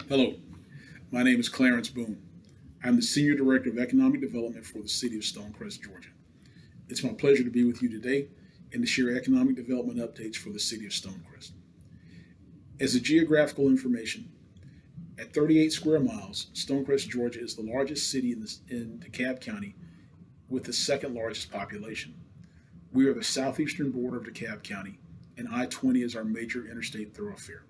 Hello, my name is Clarence Boone. I'm the Senior Director of Economic Development for the City of Stonecrest, Georgia. It's my pleasure to be with you today and to share economic development updates for the City of Stonecrest. As a geographical information, at 38 square miles, Stonecrest, Georgia is the largest city in DeKalb County with the second largest population. We are the southeastern border of DeKalb County, and I-20 is our major interstate thoroughfare.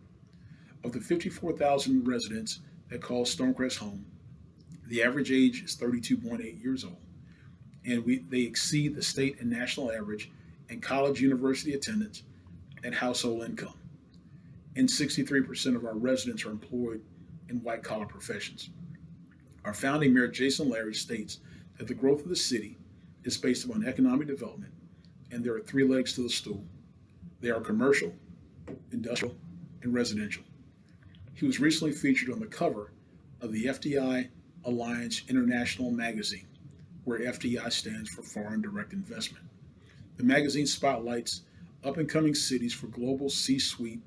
Of the 54,000 residents that call Stonecrest home, the average age is 32.8 years old, and they exceed the state and national average in college university attendance and household income. And 63% of our residents are employed in white collar professions. Our founding mayor, Jason Larry, states that the growth of the city is based upon economic development, and there are three legs to the stool. They are commercial, industrial, and residential. He was recently featured on the cover of the FDI Alliance International magazine, where FDI stands for Foreign Direct Investment. The magazine spotlights up-and-coming cities for global C-suite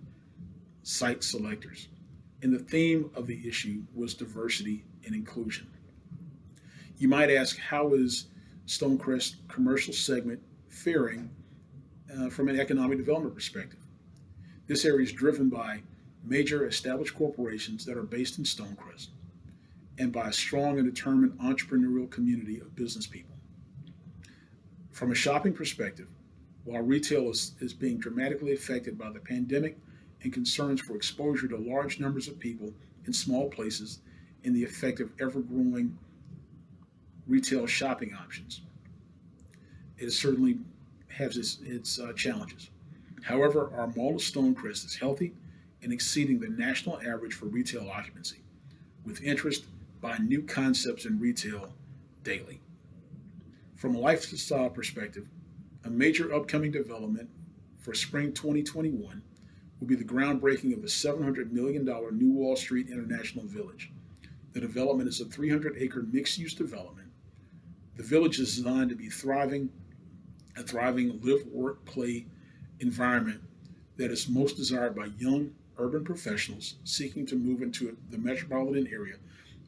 site selectors, and the theme of the issue was diversity and inclusion. You might ask, how is Stonecrest commercial segment faring from an economic development perspective? This area is driven by major established corporations that are based in Stonecrest and by a strong and determined entrepreneurial community of business people. From a shopping perspective, while retail is being dramatically affected by the pandemic and concerns for exposure to large numbers of people in small places and the effect of ever-growing retail shopping options, it certainly has its challenges. However, our mall of Stonecrest is healthy and exceeding the national average for retail occupancy, with interest by new concepts in retail daily. From a lifestyle perspective, a major upcoming development for spring 2021 will be the groundbreaking of the $700 million New Wall Street International Village. The development is a 300-acre mixed-use development. The village is designed to be a thriving live, work, play environment that is most desired by young urban professionals seeking to move into the metropolitan area,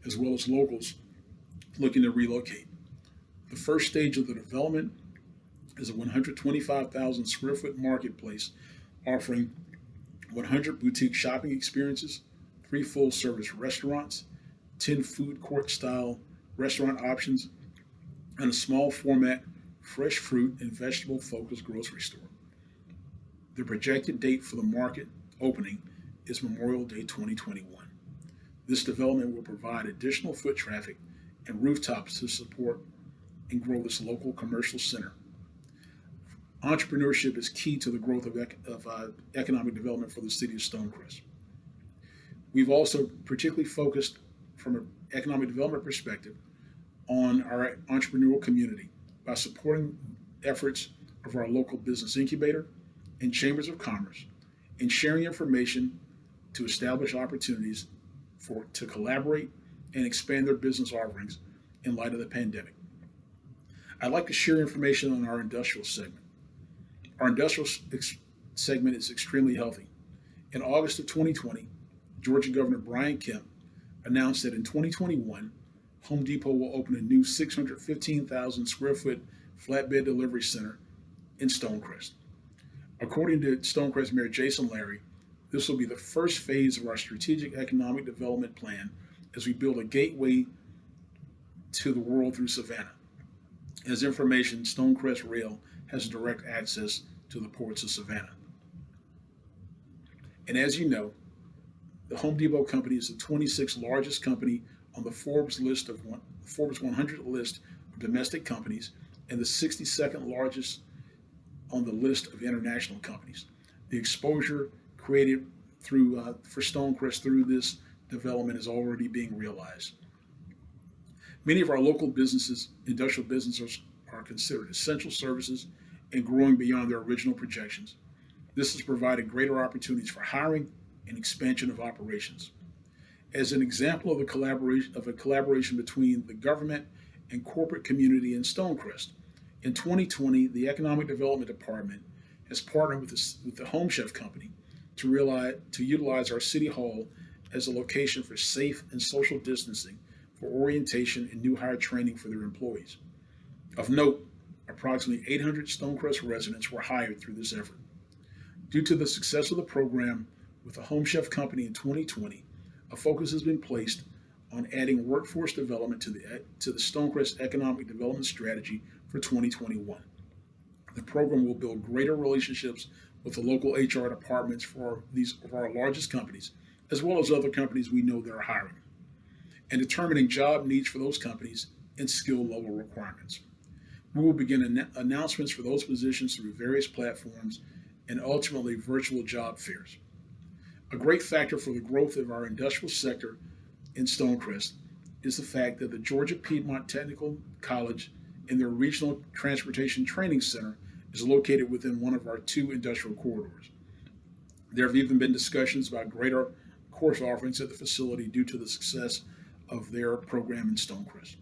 as well as locals looking to relocate. The first stage of the development is a 125,000 square foot marketplace offering 100 boutique shopping experiences, 3 full service restaurants, 10 food court style restaurant options, and a small format fresh fruit and vegetable focused grocery store. The projected date for the market opening is Memorial Day 2021. This development will provide additional foot traffic and rooftops to support and grow this local commercial center. Entrepreneurship is key to the growth of economic development for the city of Stonecrest. We've also particularly focused from an economic development perspective on our entrepreneurial community by supporting efforts of our local business incubator and chambers of commerce and sharing information to establish opportunities to collaborate and expand their business offerings in light of the pandemic. I'd like to share information on our industrial segment. Our industrial segment is extremely healthy. In August of 2020, Georgia Governor Brian Kemp announced that in 2021, Home Depot will open a new 615,000 square foot flatbed delivery center in Stonecrest. According to Stonecrest Mayor Jason Larry, this will be the first phase of our strategic economic development plan as we build a gateway to the world through Savannah. As information, Stonecrest Rail has direct access to the ports of Savannah. And as you know, the Home Depot company is the 26th largest company on the Forbes 100 list of domestic companies and the 62nd largest on the list of international companies. The exposure created for Stonecrest through this development is already being realized. Many of our local businesses, industrial businesses, are considered essential services and growing beyond their original projections. This has provided greater opportunities for hiring and expansion of operations. As an example of a collaboration between the government and corporate community in Stonecrest, in 2020, the Economic Development Department has partnered with the Home Chef Company to utilize our City Hall as a location for safe and social distancing for orientation and new hire training for their employees. Of note, approximately 800 Stonecrest residents were hired through this effort. Due to the success of the program with the Home Chef Company in 2020, a focus has been placed on adding workforce development to the Stonecrest Economic Development Strategy for 2021. The program will build greater relationships with the local HR departments for our largest companies, as well as other companies we know that are hiring, and determining job needs for those companies and skill level requirements. We will begin announcements for those positions through various platforms and ultimately virtual job fairs. A great factor for the growth of our industrial sector in Stonecrest is the fact that the Georgia Piedmont Technical College and their Regional Transportation Training Center is located within one of our two industrial corridors. There have even been discussions about greater course offerings at the facility due to the success of their program in Stonecrest.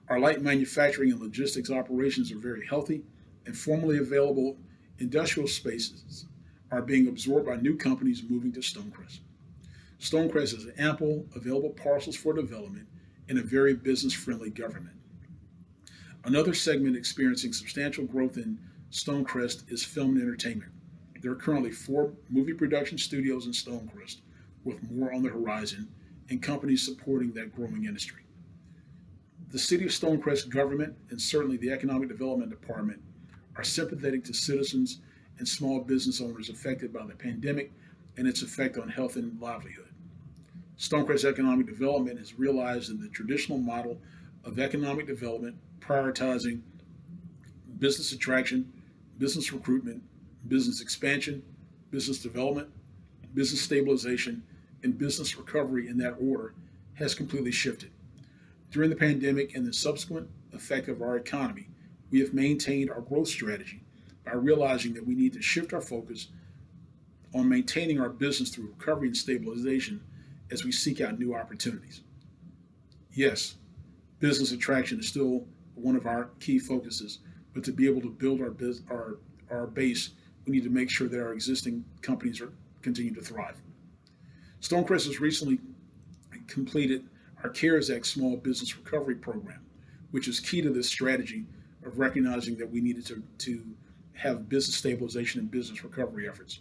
Our light manufacturing and logistics operations are very healthy, and formerly available industrial spaces are being absorbed by new companies moving to Stonecrest. Stonecrest has ample available parcels for development and a very business-friendly government. Another segment experiencing substantial growth in Stonecrest is film and entertainment. There are currently 4 movie production studios in Stonecrest, with more on the horizon, and companies supporting that growing industry. The City of Stonecrest government, and certainly the Economic Development Department, are sympathetic to citizens and small business owners affected by the pandemic and its effect on health and livelihood. Stonecrest Economic Development has realized that the traditional model of economic development, prioritizing business attraction, business recruitment, business expansion, business development, business stabilization, and business recovery in that order, has completely shifted. During the pandemic and the subsequent effect of our economy, we have maintained our growth strategy by realizing that we need to shift our focus on maintaining our business through recovery and stabilization as we seek out new opportunities. Yes, business attraction is still one of our key focuses, but to be able to build our base, we need to make sure that our existing companies continue to thrive. Stonecrest has recently completed our CARES Act Small Business Recovery Program, which is key to this strategy of recognizing that we needed to have business stabilization and business recovery efforts.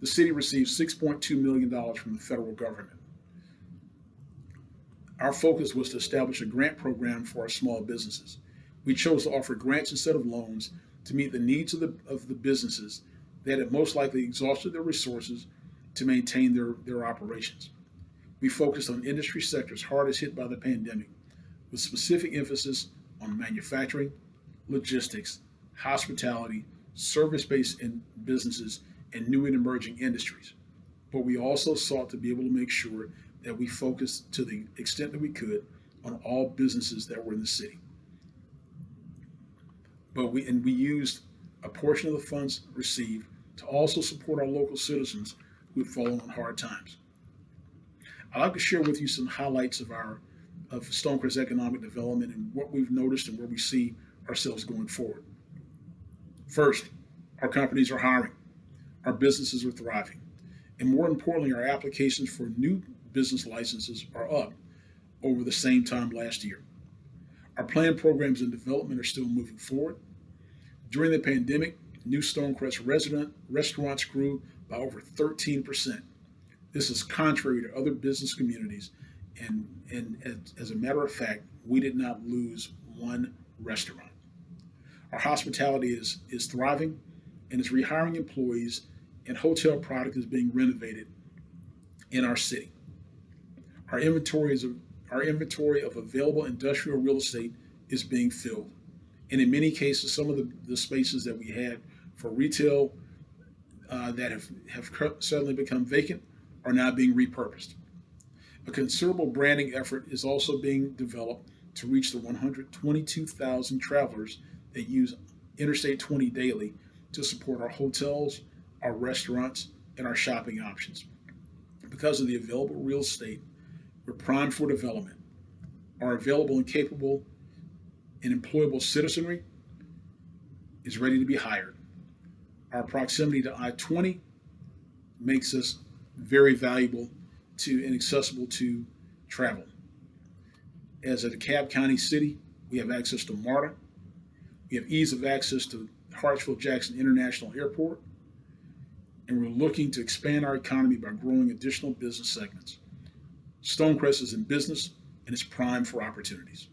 The city received $6.2 million from the federal government. Our focus was to establish a grant program for our small businesses. We chose to offer grants instead of loans to meet the needs of the businesses that had most likely exhausted their resources to maintain their operations. We focused on industry sectors hardest hit by the pandemic, with specific emphasis on manufacturing, logistics, hospitality, service-based businesses, and new and emerging industries. But we also sought to be able to make sure that we focused to the extent that we could on all businesses that were in the city. But we used a portion of the funds received to also support our local citizens who had fallen on hard times. I'd like to share with you some highlights of Stonecrest economic development and what we've noticed and where we see ourselves going forward. First, our companies are hiring, our businesses are thriving, and more importantly, our applications for new business licenses are up over the same time last year. Our planned programs in development are still moving forward. During the pandemic, new Stonecrest restaurants grew by over 13%. This is contrary to other business communities, and as a matter of fact, we did not lose one restaurant. Our hospitality is thriving and is rehiring employees, and hotel product is being renovated in our city. Our inventory of available industrial real estate is being filled. And in many cases, some of the spaces that we had for retail that have suddenly become vacant are now being repurposed. A considerable branding effort is also being developed to reach the 122,000 travelers that use Interstate 20 daily to support our hotels, our restaurants, and our shopping options. Because of the available real estate, we're primed for development. Our available and capable and employable citizenry is ready to be hired. Our proximity to I-20 makes us very valuable to and accessible to travel. As a DeKalb County city, we have access to MARTA. We have ease of access to Hartsfield-Jackson International Airport, and we're looking to expand our economy by growing additional business segments. Stonecrest is in business and is primed for opportunities.